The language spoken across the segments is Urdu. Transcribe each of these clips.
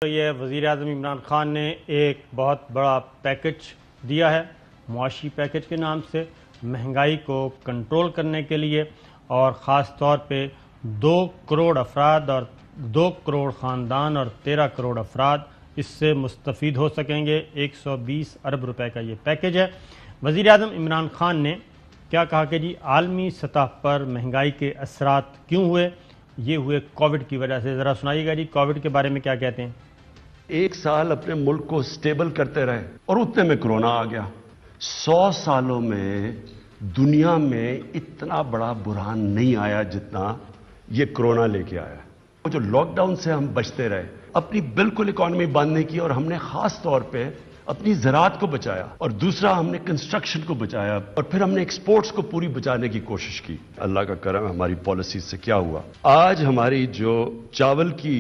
یہ وزیر اعظم عمران خان نے ایک بہت بڑا پیکج دیا ہے معاشی پیکج کے نام سے مہنگائی کو کنٹرول کرنے کے لیے، اور خاص طور پہ 2 کروڑ افراد اور 2 کروڑ خاندان اور 13 کروڑ افراد اس سے مستفید ہو سکیں گے۔ 120 ارب روپے کا یہ پیکج ہے۔ وزیر اعظم عمران خان نے کیا کہا کہ جی عالمی سطح پر مہنگائی کے اثرات کیوں ہوئے؟ یہ ہوئے کووڈ کی وجہ سے۔ ذرا سنائیے گا جی کووڈ کے بارے میں کیا کہتے ہیں۔ 1 سال اپنے ملک کو سٹیبل کرتے رہے اور اتنے میں کرونا آ گیا۔ 100 سالوں میں دنیا میں اتنا بڑا بحران نہیں آیا جتنا یہ کرونا لے کے آیا۔ جو لاک ڈاؤن سے ہم بچتے رہے، اپنی بالکل اکانومی بند نہیں کی، اور ہم نے خاص طور پہ اپنی زراعت کو بچایا، اور دوسرا ہم نے کنسٹرکشن کو بچایا، اور پھر ہم نے ایکسپورٹس کو پوری بچانے کی کوشش کی۔ اللہ کا کرم ہے، ہماری پالیسی سے کیا ہوا، آج ہماری جو چاول کی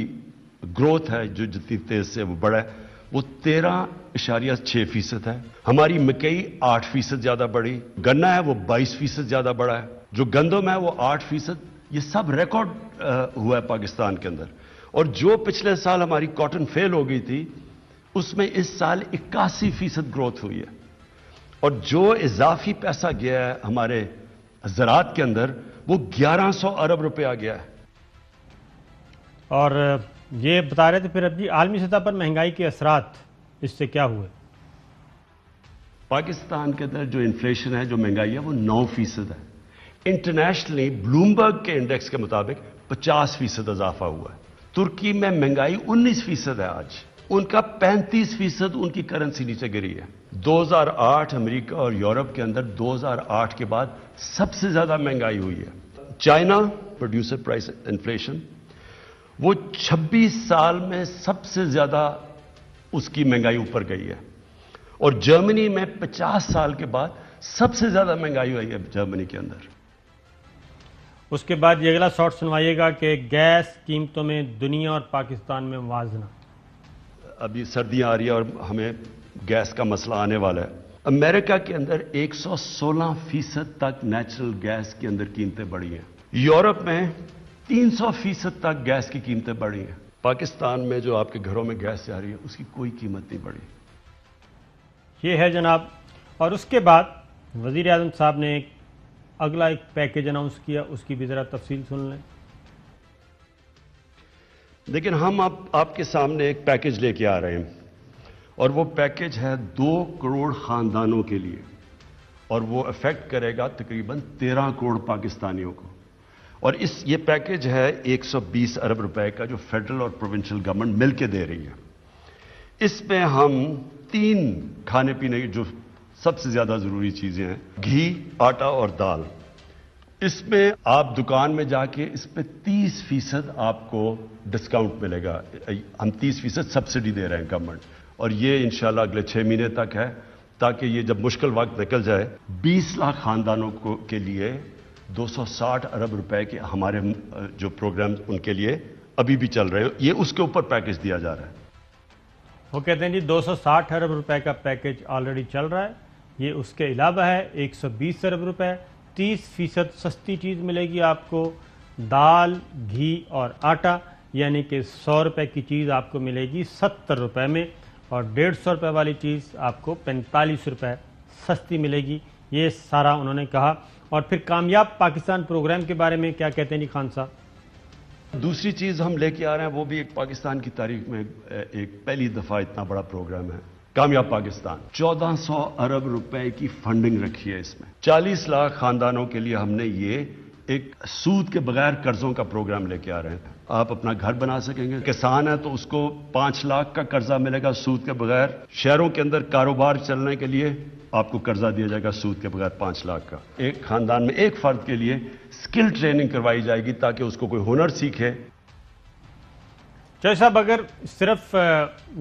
گروتھ ہے، جو جتنی تیز سے وہ بڑھا ہے، وہ 13.6% ہے۔ ہماری مکئی 8% زیادہ بڑھی، گنا ہے وہ 22% زیادہ بڑھا ہے، جو گندم ہے وہ 8%۔ یہ سب ریکارڈ ہوا ہے پاکستان کے اندر۔ اور جو پچھلے سال ہماری کاٹن فیل ہو گئی تھی، اس میں اس سال 81% گروتھ ہوئی ہے، اور جو اضافی پیسہ گیا ہے ہمارے زراعت کے اندر وہ 1100 ارب روپے آ گیا ہے۔ اور یہ بتا رہے تھے پھر اب جی عالمی سطح پر مہنگائی کے اثرات اس سے کیا ہوئے؟ پاکستان کے اندر جو انفلیشن ہے، جو مہنگائی ہے، وہ 9% ہے۔ انٹرنیشنلی بلومبرگ کے انڈیکس کے مطابق 50% اضافہ ہوا ہے۔ ترکی میں مہنگائی 19% ہے آج، ان کا 35% ان کی کرنسی نیچے گری ہے۔ 2008 امریکہ اور یورپ کے اندر 2008 کے بعد سب سے زیادہ مہنگائی ہوئی ہے۔ چائنا پروڈیوسر پرائس انفلیشن، وہ 26 سال میں سب سے زیادہ اس کی مہنگائی اوپر گئی ہے، اور جرمنی میں 50 سال کے بعد سب سے زیادہ مہنگائی ہوئی ہے جرمنی کے اندر۔ اس کے بعد یہ اگلا شارٹ سنوائیے گا کہ گیس قیمتوں میں دنیا اور پاکستان میں موازنہ۔ ابھی سردیاں آ رہی ہیں اور ہمیں گیس کا مسئلہ آنے والا ہے۔ امریکہ کے اندر 116% تک نیچرل گیس کے اندر قیمتیں بڑھی ہیں، یورپ میں 300% تک گیس کی قیمتیں بڑھی ہیں۔ پاکستان میں جو آپ کے گھروں میں گیس آ رہی ہے، اس کی کوئی قیمت نہیں بڑھی۔ یہ ہے جناب، اور اس کے بعد وزیر اعظم صاحب نے اگلا ایک پیکج اناؤنس کیا، اس کی بھی ذرا تفصیل سن لیں۔ لیکن ہم اب آپ کے سامنے ایک پیکج لے کے آ رہے ہیں، اور وہ پیکج ہے 2 کروڑ خاندانوں کے لیے، اور وہ افیکٹ کرے گا تقریباً 13 کروڑ پاکستانیوں کو۔ اور یہ پیکج ہے 120 ارب روپے کا، جو فیڈرل اور پروونشل گورنمنٹ مل کے دے رہی ہے۔ اس میں ہم 3 کھانے پینے کی جو سب سے زیادہ ضروری چیزیں ہیں، گھی، آٹا اور دال، اس میں آپ دکان میں جا کے اس پہ 30% آپ کو ڈسکاؤنٹ ملے گا۔ ہم 30% سبسڈی دے رہے ہیں گورنمنٹ، اور یہ انشاءاللہ اگلے 6 مہینے تک ہے، تاکہ یہ جب مشکل وقت نکل جائے 20 لاکھ خاندانوں کے لیے 260 ارب روپے کے ہمارے جو پروگرام ان کے لیے ابھی بھی چل رہے ہیں، یہ اس کے اوپر پیکج دیا جا رہا ہے۔ وہ کہتے ہیں جی 260 ارب روپے کا پیکج آلریڈی چل رہا ہے، یہ اس کے علاوہ ہے 120 ارب روپے، 30% سستی چیز ملے گی آپ کو، دال، گھی اور آٹا، یعنی کہ 100 روپے کی چیز آپ کو ملے گی 70 روپے میں، اور 150 روپے والی چیز آپ کو 45 روپے سستی ملے گی۔ یہ سارا انہوں نے کہا۔ اور پھر کامیاب پاکستان پروگرام کے بارے میں کیا کہتے ہیں جی خان صاحب؟ دوسری چیز ہم لے کے آ رہے ہیں، وہ بھی ایک پاکستان کی تاریخ میں ایک پہلی دفعہ اتنا بڑا پروگرام ہے، کامیاب پاکستان۔ 1400 ارب روپے کی فنڈنگ رکھی ہے اس میں۔ 40 لاکھ خاندانوں کے لیے ہم نے یہ ایک سود کے بغیر قرضوں کا پروگرام لے کے آ رہے ہیں۔ آپ اپنا گھر بنا سکیں گے، کسان ہے تو اس کو 5 لاکھ کا قرضہ ملے گا سود کے بغیر۔ شہروں کے اندر کاروبار چلنے کے لیے آپ کو قرضہ دیا جائے گا سود کے بغیر 5 لاکھ کا۔ ایک خاندان میں ایک فرد کے لیے سکل ٹریننگ کروائی جائے گی، تاکہ اس کو کوئی ہنر سیکھے۔ چوہے صاحب، اگر صرف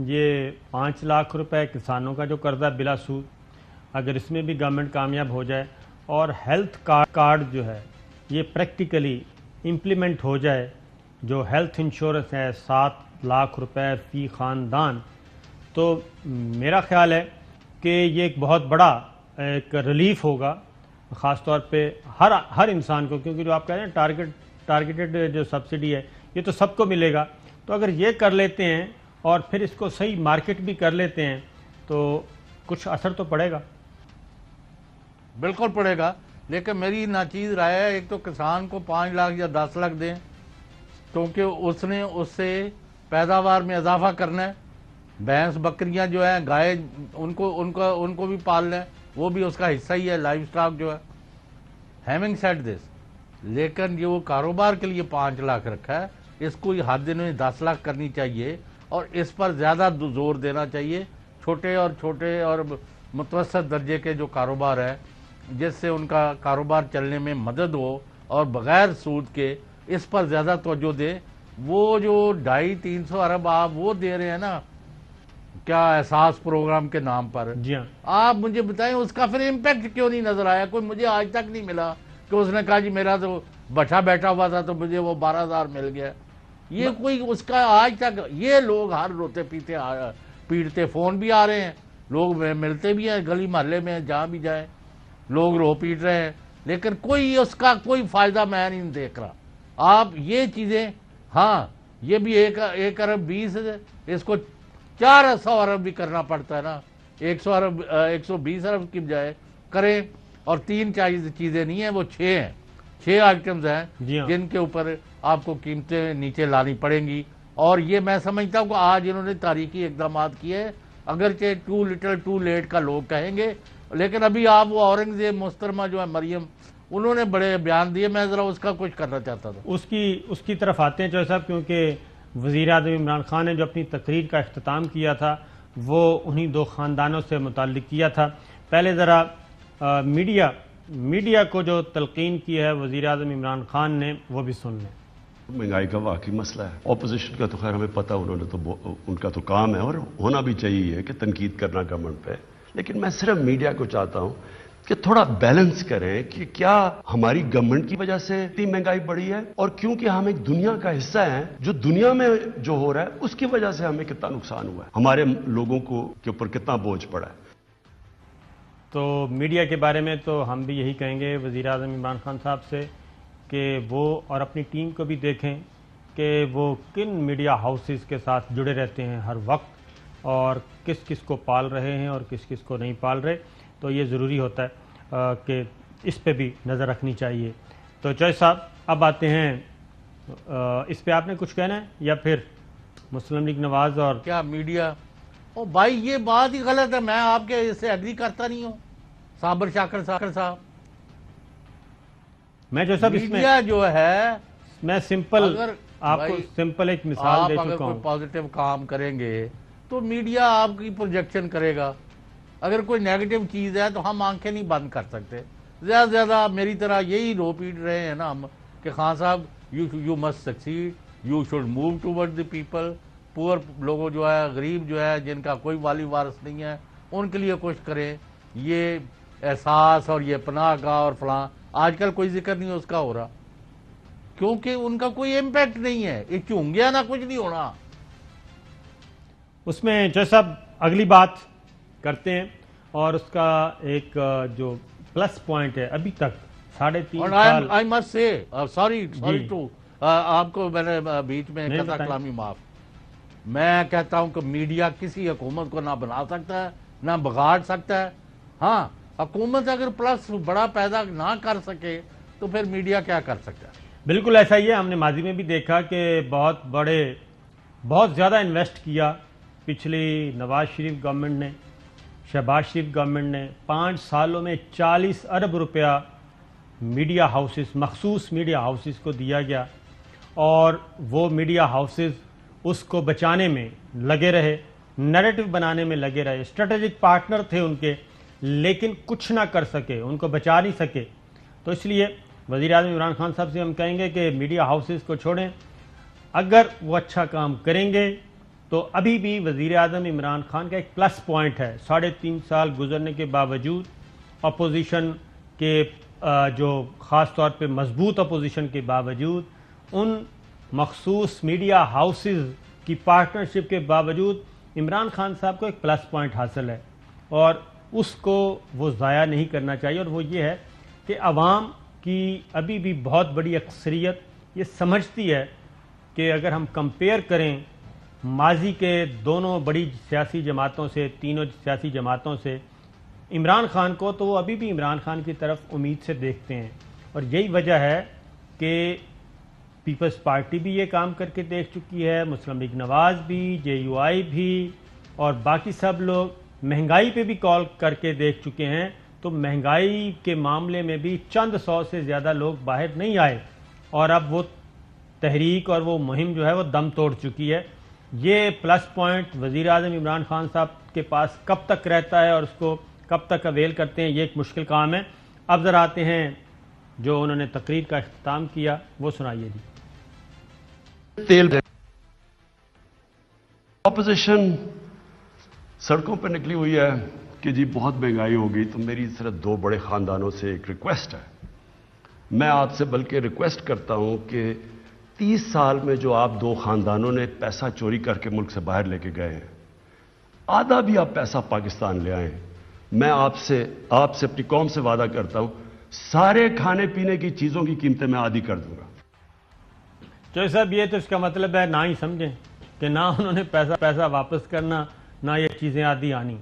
یہ 5 لاکھ روپے کسانوں کا جو قرضہ بلا سود، اگر اس میں بھی گورنمنٹ کامیاب ہو جائے اور ہیلتھ کارڈ جو ہے یہ پریکٹیکلی امپلیمنٹ ہو جائے، جو ہیلتھ انشورنس ہے 7 لاکھ روپے فی خاندان، تو میرا خیال ہے کہ یہ ایک بہت بڑا ایک ریلیف ہوگا، خاص طور پہ ہر انسان کو، کیونکہ جو آپ کہہ رہے ہیں ٹارگیٹڈ جو سبسڈی ہے یہ تو سب کو ملے گا۔ تو اگر یہ کر لیتے ہیں اور پھر اس کو صحیح مارکیٹ بھی کر لیتے ہیں تو کچھ اثر تو پڑے گا. بالکل پڑے گا، لیکن میری ناچیز رائے ہے ایک تو کسان کو 5 لاکھ یا 10 لاکھ دیں، کیونکہ اس نے اس سے پیداوار میں اضافہ کرنا ہے. بھینس بکریاں جو ہیں، گائے، ان کو بھی پال لیں، وہ بھی اس کا حصہ ہی ہے، لائف سٹاک جو ہے. ہیونگ سیڈ دس، لیکن جو کاروبار کے لیے 5 لاکھ رکھا ہے، اس کو حد انہیں 10 لاکھ کرنی چاہیے اور اس پر زیادہ زور دینا چاہیے. چھوٹے اور متوسط درجے کے جو کاروبار ہے، جس سے ان کا کاروبار چلنے میں مدد ہو اور بغیر سود کے اس پر زیادہ توجہ دے. وہ جو 250-300 ارب آپ وہ دے رہے ہیں نا، کیا احساس پروگرام کے نام پر، جی ہاں، آپ مجھے بتائیں اس کا پھر امپیکٹ کیوں نہیں نظر آیا؟ کوئی مجھے آج تک نہیں ملا کہ اس نے کہا جی میرا تو بچہ بیٹھا ہوا تھا تو مجھے وہ 12,000 مل گیا. یہ کوئی اس کا آج تک، یہ لوگ ہر روتے پیٹتے فون بھی آ رہے ہیں، لوگ ملتے بھی ہیں گلی محلے میں، جہاں بھی جائیں لوگ رو پیٹ رہے ہیں، لیکن کوئی اس کا کوئی فائدہ میں نہیں دیکھ رہا. آپ یہ چیزیں، ہاں یہ بھی 1 ارب 20، اس کو 400 ارب بھی کرنا پڑتا ہے نا، 120 ارب کی بجائے کریں. اور 3 چیزیں نہیں ہیں، وہ 6 ہیں، 6 آئٹمز ہیں جی ہاں، جن کے اوپر آپ کو قیمتیں نیچے لانی پڑیں گی. اور یہ میں سمجھتا ہوں کہ آج انہوں نے تاریخی اقدامات کیے، اگرچہ ٹو لٹل ٹو لیٹ کا لوگ کہیں گے، لیکن ابھی آپ وہ اورنگزیب محترمہ جو ہے مریم، انہوں نے بڑے بیان دیے. میں ذرا اس کا کچھ کرنا چاہتا تھا. اس کی طرف آتے ہیں چوہے صاحب، کیونکہ وزیر اعظم عمران خان نے جو اپنی تقریر کا اختتام کیا تھا وہ انہی 2 خاندانوں سے متعلق کیا تھا. پہلے ذرا میڈیا کو جو تلقین کی ہے وزیر اعظم عمران خان نے وہ بھی سن لیں. مہنگائی کا واقعی مسئلہ ہے. اپوزیشن کا تو خیر ہمیں پتہ، انہوں نے تو ان کا تو کام ہے اور ہونا بھی چاہیے کہ تنقید کرنا گورنمنٹ پہ. لیکن میں صرف میڈیا کو چاہتا ہوں کہ تھوڑا بیلنس کریں کہ کیا ہماری گورنمنٹ کی وجہ سے اتنی مہنگائی بڑھی ہے، اور کیونکہ ہم ایک دنیا کا حصہ ہیں، جو دنیا میں جو ہو رہا ہے اس کی وجہ سے ہمیں کتنا نقصان ہوا ہے، ہمارے لوگوں کے اوپر کتنا بوجھ پڑا ہے. تو میڈیا کے بارے میں تو ہم بھی یہی کہیں گے وزیر اعظم عمران خان صاحب سے کہ وہ اور اپنی ٹیم کو بھی دیکھیں کہ وہ کن میڈیا ہاؤسز کے ساتھ جڑے رہتے ہیں ہر وقت، اور کس کس کو پال رہے ہیں اور کس کس کو نہیں پال رہے. تو یہ ضروری ہوتا ہے کہ اس پہ بھی نظر رکھنی چاہیے. تو چوہے صاحب اب آتے ہیں، اس پہ آپ نے کچھ کہنا ہے یا پھر مسلم لیگ نواز اور کیا میڈیا؟ او بھائی یہ بات ہی غلط ہے، میں آپ کے اس سے ایگری کرتا نہیں ہوں. صابر شاکر صاحب، میں جو صاحب اس میں میڈیا جو ہے، میں سمپل اگر آپ کو سمپل ایک مثال آپ دے اگر چکا کوئی ہوں. پازیٹیو کام کریں گے تو میڈیا آپ کی پروجیکشن کرے گا. اگر کوئی نیگیٹو چیز ہے تو ہم آنکھیں نہیں بند کر سکتے. زیادہ سے زیادہ میری طرح یہی رو پیٹ رہے ہیں نا ہم کہ خان صاحب you must succeed, you should move toward the people. پور لوگوں جو ہے، غریب جو ہے، جن کا کوئی والی وارث نہیں ہے، ان کے لیے کچھ کریں. یہ احساس اور یہ پناہ گاہ اور فلاں آج کل کوئی ذکر نہیں اس کا ہو رہا، کیونکہ ان کا کوئی امپیکٹ نہیں ہے. یہ چونگ گیا نا، کچھ نہیں ہونا. اس میں جو صاحب اگلی بات کرتے ہیں، اور اس کا ایک جو پلس پوائنٹ ہے ابھی تک 3.5 سال. I must say, sorry to آپ کو میں نے بیچ میں قطع کلامی معاف. میں کہتا ہوں کہ میڈیا کسی حکومت کو نہ بنا سکتا ہے نہ بگاڑ سکتا ہے. ہاں، حکومت اگر پلس بڑا پیدا نہ کر سکے تو پھر میڈیا کیا کر سکتا ہے؟ بالکل ایسا ہی ہے. ہم نے ماضی میں بھی دیکھا کہ بہت زیادہ انویسٹ کیا پچھلی نواز شریف گورنمنٹ نے، شہباز شریف گورنمنٹ نے. 5 سالوں میں 40 ارب روپیہ میڈیا ہاؤسز، مخصوص میڈیا ہاؤسز کو دیا گیا، اور وہ میڈیا ہاؤسز اس کو بچانے میں لگے رہے، نیریٹو بنانے میں لگے رہے، اسٹریٹجک پارٹنر تھے ان کے، لیکن کچھ نہ کر سکے، ان کو بچا نہیں سکے. تو اس لیے وزیر اعظم عمران خان صاحب سے ہم کہیں گے کہ میڈیا ہاؤسز کو چھوڑیں. اگر وہ اچھا کام کریں گے تو ابھی بھی وزیر اعظم عمران خان کا ایک پلس پوائنٹ ہے. 3.5 سال گزرنے کے باوجود اپوزیشن کے جو خاص طور پہ مضبوط اپوزیشن کے باوجود، ان مخصوص میڈیا ہاؤسز کی پارٹنرشپ کے باوجود عمران خان صاحب کو ایک پلس پوائنٹ حاصل ہے، اور اس کو وہ ضائع نہیں کرنا چاہیے. اور وہ یہ ہے کہ عوام کی ابھی بھی بہت بڑی اکثریت یہ سمجھتی ہے کہ اگر ہم کمپیئر کریں ماضی کے دونوں بڑی سیاسی جماعتوں سے، تینوں سیاسی جماعتوں سے عمران خان کو، تو وہ ابھی بھی عمران خان کی طرف امید سے دیکھتے ہیں، اور یہی وجہ ہے کہ پیپلز پارٹی بھی یہ کام کر کے دیکھ چکی ہے، مسلم لیگ نواز بھی، JUI بھی، اور باقی سب لوگ مہنگائی پہ بھی کال کر کے دیکھ چکے ہیں، تو مہنگائی کے معاملے میں بھی چند سو سے زیادہ لوگ باہر نہیں آئے، اور اب وہ تحریک اور وہ مہم جو ہے وہ دم توڑ چکی ہے۔ یہ پلس پوائنٹ وزیر اعظم عمران خان صاحب کے پاس کب تک رہتا ہے اور اس کو کب تک اویل کرتے ہیں، یہ ایک مشکل کام ہے۔ اب ذرا آتے ہیں جو انہوں نے تقریر کا اختتام کیا، وہ سنائیے جی۔ تیل اپوزیشن سڑکوں پہ نکلی ہوئی ہے کہ جی بہت مہنگائی ہوگی، تو میری صرف دو بڑے خاندانوں سے ایک ریکویسٹ ہے، میں آپ سے بلکہ ریکویسٹ کرتا ہوں کہ 30 سال میں جو آپ دو خاندانوں نے پیسہ چوری کر کے ملک سے باہر لے کے گئے ہیں، آدھا بھی آپ پیسہ پاکستان لے آئیں، میں آپ سے اپنی قوم سے وعدہ کرتا ہوں سارے کھانے پینے کی چیزوں کی قیمتیں میں آدھی کر دوں گا۔ چوہے صاحب یہ تو اس کا مطلب ہے نہ ہی سمجھیں کہ نہ انہوں نے پیسہ واپس کرنا، نہ یہ چیزیں آدھی آنی۔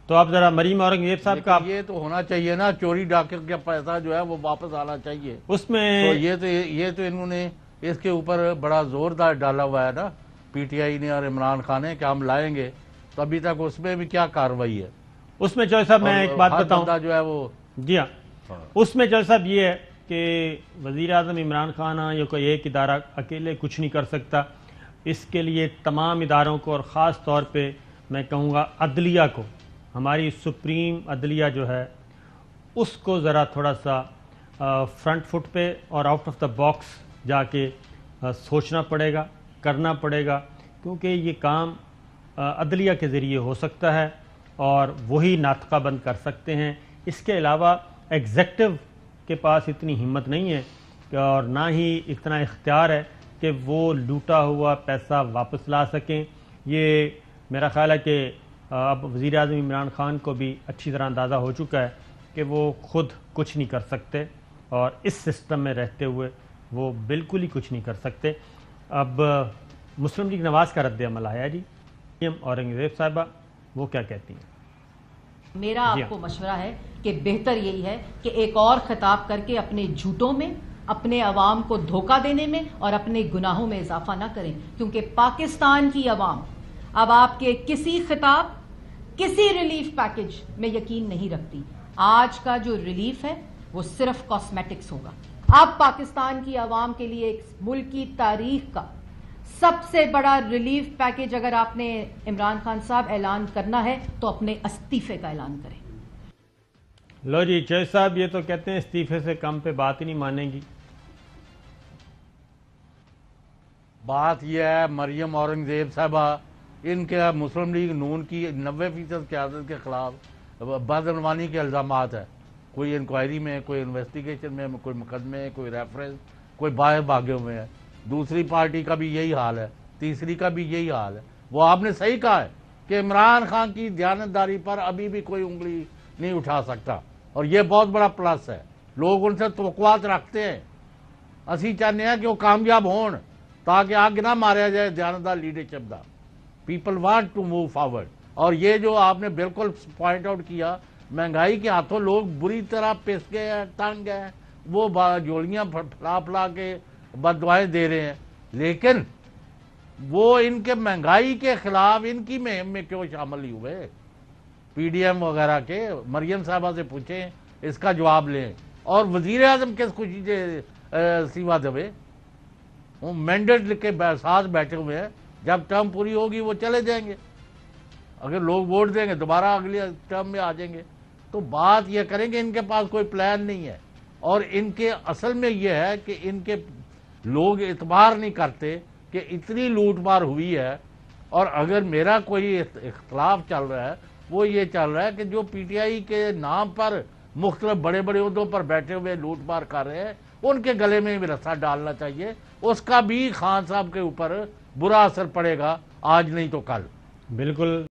تو اب ذرا مریم اورنگزیب صاحب کا یہ تو ہونا چاہیے نا، چوری ڈاکے کا پیسہ جو ہے وہ واپس آنا چاہیے اس میں تو یہ تو انہوں نے اس کے اوپر بڑا زوردار ڈالا ہوا ہے نا PTI نے اور عمران خان نے کہ ہم لائیں گے، تو ابھی تک اس میں بھی کیا کارروائی ہے؟ اس میں چوہے صاحب میں ایک بات بتاؤں جو ہے وہ جی ہاں، اس میں چوہے صاحب یہ ہے کہ وزیر اعظم عمران خان یا کوئی ایک ادارہ اکیلے کچھ نہیں کر سکتا، اس کے لیے تمام اداروں کو اور خاص طور پہ میں کہوں گا عدلیہ کو، ہماری سپریم عدلیہ جو ہے اس کو ذرا تھوڑا سا فرنٹ فٹ پہ اور آؤٹ آف دا باکس جا کے سوچنا پڑے گا، کرنا پڑے گا، کیونکہ یہ کام عدلیہ کے ذریعے ہو سکتا ہے اور وہی ناطقہ بند کر سکتے ہیں۔ اس کے علاوہ ایگزیکٹو کے پاس اتنی ہمت نہیں ہے اور نہ ہی اتنا اختیار ہے کہ وہ لوٹا ہوا پیسہ واپس لا سکیں۔ یہ میرا خیال ہے کہ اب وزیر اعظم عمران خان کو بھی اچھی طرح اندازہ ہو چکا ہے کہ وہ خود کچھ نہیں کر سکتے، اور اس سسٹم میں رہتے ہوئے وہ بالکل ہی کچھ نہیں کر سکتے۔ اب مسلم لیگ نواز کا رد عمل آیا جی، اورنگزیب صاحبہ وہ کیا کہتی ہیں؟ میرا آپ کو مشورہ ہے کہ بہتر یہی ہے کہ ایک اور خطاب کر کے اپنے جھوٹوں میں، اپنے عوام کو دھوکہ دینے میں اور اپنے گناہوں میں اضافہ نہ کریں، کیونکہ پاکستان کی عوام اب آپ کے کسی خطاب، کسی ریلیف پیکج میں یقین نہیں رکھتی۔ آج کا جو ریلیف ہے وہ صرف کاسمیٹکس ہوگا۔ اب پاکستان کی عوام کے لیے ایک ملک کی تاریخ کا سب سے بڑا ریلیف پیکج اگر آپ نے عمران خان صاحب اعلان کرنا ہے تو اپنے استعفے کا اعلان کریں۔ لو جی، چوہے صاحب یہ تو کہتے ہیں استعفے سے کم پہ بات ہی نہیں مانیں گی۔ بات یہ ہے مریم اورنگزیب صاحبہ، ان کے مسلم لیگ نون کی 90% قیادت کے خلاف بدعنوانی کے الزامات ہیں، کوئی انکوائری میں، کوئی انویسٹیگیشن میں، کوئی مقدمے، کوئی ریفرنس، کوئی باہر بھاگے ہوئے ہیں۔ دوسری پارٹی کا بھی یہی حال ہے، تیسری کا بھی یہی حال ہے۔ وہ آپ نے صحیح کہا ہے کہ عمران خان کی دیانتداری پر ابھی بھی کوئی انگلی نہیں اٹھا سکتا، اور یہ بہت بڑا پلس ہے۔ لوگ ان سے توقعات رکھتے ہیں، اسی چاہتے ہیں کہ وہ کامیاب ہون تاکہ آگے نہ ماریا جائے دیانتدار لیڈرشپ دا۔ People want to move forward, اور یہ جو آپ نے بالکل پوائنٹ آؤٹ کیا، مہنگائی کے ہاتھوں لوگ بری طرح پس گئے ہیں، تنگ ہیں، وہ جوڑیاں پھلا کے بد دعائیں دے رہے ہیں، لیکن وہ ان کے مہنگائی کے خلاف ان کی مہم میں کیوں شامل نہیں ہوئے؟ PDM وغیرہ کے مریم صاحبہ سے پوچھیں، اس کا جواب لیں۔ اور وزیر اعظم کس خوشی سے سیوا دے، وہ مینڈیٹ لکھ کے ساتھ بیٹھے ہوئے ہیں، جب ٹرم پوری ہوگی وہ چلے جائیں گے، اگر لوگ ووٹ دیں گے دوبارہ اگلی ٹرم میں آ جائیں گے۔ تو بات یہ کریں کہ ان کے پاس کوئی پلان نہیں ہے، اور ان کے اصل میں یہ ہے کہ ان کے لوگ اعتبار نہیں کرتے کہ اتنی لوٹ مار ہوئی ہے۔ اور اگر میرا کوئی اختلاف چل رہا ہے وہ یہ چل رہا ہے کہ جو PTI کے نام پر مختلف بڑے بڑے عہدوں پر بیٹھے ہوئے لوٹ مار کر رہے ہیں، ان کے گلے میں بھی رسا ڈالنا چاہیے۔ اس کا بھی خان صاحب کے اوپر برا اثر پڑے گا، آج نہیں تو کل۔ بالکل